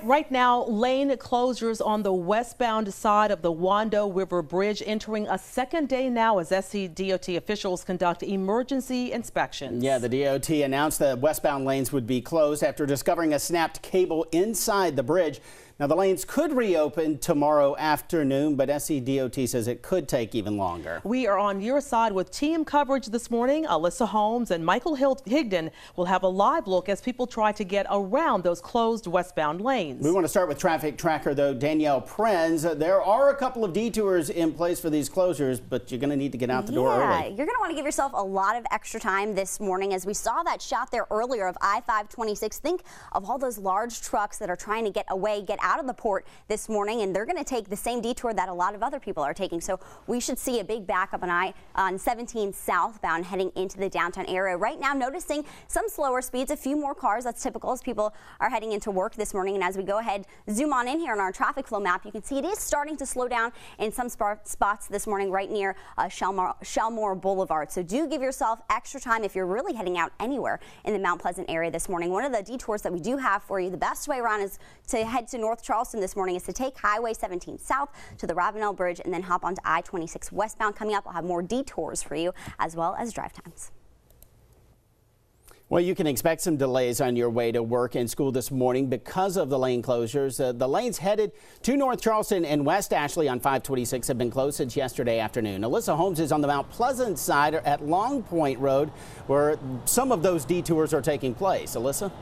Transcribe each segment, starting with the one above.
right now, lane closures on the westbound side of the Wando River Bridge entering a second day now as SCDOT officials conduct emergency inspections. Yeah, the DOT announced that westbound lanes would be closed after discovering a snapped cable inside the bridge. Now, the lanes could reopen tomorrow afternoon, but SCDOT says it could take even longer. We are on your side with team coverage this morning. Alyssa Holmes and Michael Higdon will have a live look as people try to get around those closed westbound lanes. We want to start with traffic tracker, though, Danielle Prenz. There are a couple of detours in place for these closures, but you're going to need to get out the door early. You're going to want to give yourself a lot of extra time this morning. As we saw that shot there earlier of I-526, think of all those large trucks that are trying to get away, get out of the port this morning, and they're going to take the same detour that a lot of other people are taking. So we should see a big backup on 17 southbound heading into the downtown area. Right now, noticing some slower speeds, a few more cars. That's typical as people are heading into work this morning. And as we go ahead, zoom on in here on our traffic flow map, you can see it is starting to slow down in some spots this morning right near Shellmore Boulevard. So do give yourself extra time if you're really heading out anywhere in the Mount Pleasant area this morning. One of the detours that we do have for you, the best way around is to head to North Charleston this morning, is to take Highway 17 south to the Ravenel Bridge and then hop onto I-26 westbound. Coming up, we'll have more detours for you as well as drive times. Well, you can expect some delays on your way to work and school this morning because of the lane closures. The lanes headed to North Charleston and West Ashley on 526 have been closed since yesterday afternoon. Alyssa Holmes is on the Mount Pleasant side at Long Point Road, where some of those detours are taking place. Alyssa?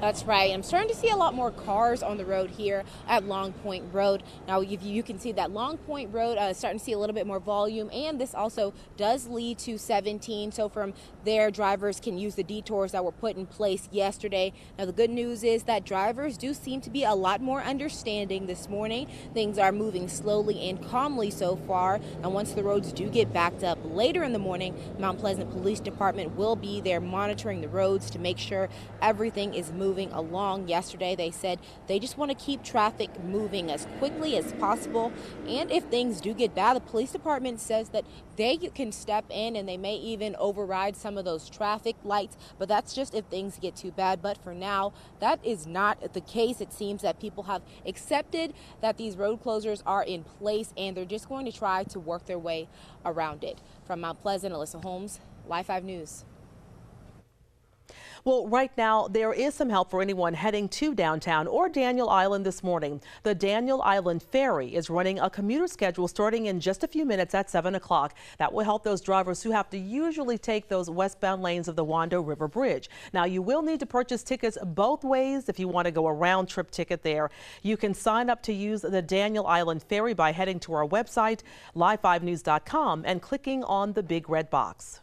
That's right. I'm starting to see a lot more cars on the road here at Long Point Road. Now, you can see that Long Point Road starting to see a little bit more volume, and this also does lead to 17. So from there, drivers can use the detours that were put in place yesterday. Now, the good news is that drivers do seem to be a lot more understanding this morning. Things are moving slowly and calmly so far. And once the roads do get backed up later in the morning, Mount Pleasant Police Department will be there monitoring the roads to make sure everything is moving along. Yesterday they said they just want to keep traffic moving as quickly as possible, and if things do get bad, the police department says that they can step in and they may even override some of those traffic lights, but that's just if things get too bad. But for now, that is not the case. It seems that people have accepted that these road closures are in place and they're just going to try to work their way around it. From Mount Pleasant, Alyssa Holmes, Live 5 News. Well, right now, there is some help for anyone heading to downtown or Daniel Island this morning. The Daniel Island Ferry is running a commuter schedule starting in just a few minutes at 7 o'clock. That will help those drivers who have to usually take those westbound lanes of the Wando River Bridge. Now, you will need to purchase tickets both ways if you want to go a round trip ticket there. You can sign up to use the Daniel Island Ferry by heading to our website, live5news.com, and clicking on the big red box.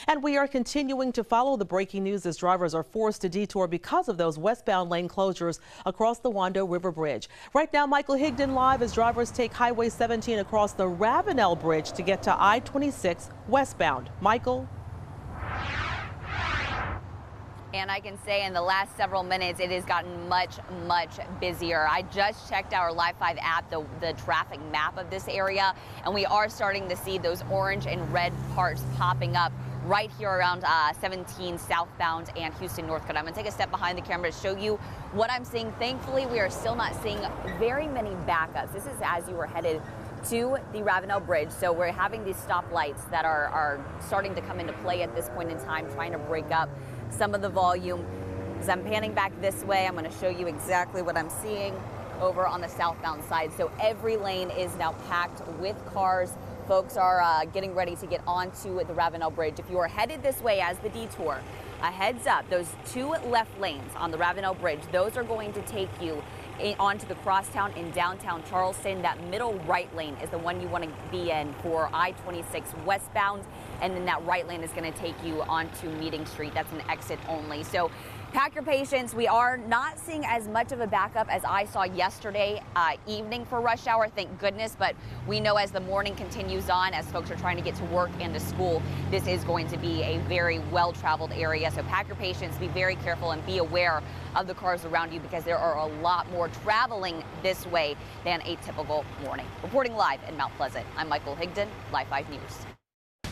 And we are continuing to follow the breaking news as drivers are forced to detour because of those westbound lane closures across the Wando River Bridge. Right now, Michael Higdon live as drivers take Highway 17 across the Ravenel Bridge to get to I-26 westbound. Michael? And I can say in the last several minutes, it has gotten much busier. I just checked our Live 5 app, the traffic map of this area, and we are starting to see those orange and red parts popping up right here around 17 southbound and Houston Northcote. I'm going to take a step behind the camera to show you what I'm seeing. Thankfully, we are still not seeing very many backups. This is as you are headed to the Ravenel Bridge. So we're having these stoplights that are starting to come into play at this point in time, trying to break up some of the volume. As I'm panning back this way, I'm going to show you exactly what I'm seeing over on the southbound side. So every lane is now packed with cars. Folks are getting ready to get onto the Ravenel Bridge. If you are headed this way as the detour, a heads up, those two left lanes on the Ravenel Bridge, those are going to take you onto the crosstown in downtown Charleston. That middle right lane is the one you want to be in for I-26 westbound, and then that right lane is going to take you onto Meeting Street. That's an exit only. So pack your patience. We are not seeing as much of a backup as I saw yesterday evening for rush hour, thank goodness, but we know as the morning continues on, as folks are trying to get to work and to school, this is going to be a very well-traveled area. So pack your patience, be very careful, and be aware of the cars around you because there are a lot more traveling this way than a typical morning. Reporting live in Mount Pleasant, I'm Michael Higdon, Live 5 News.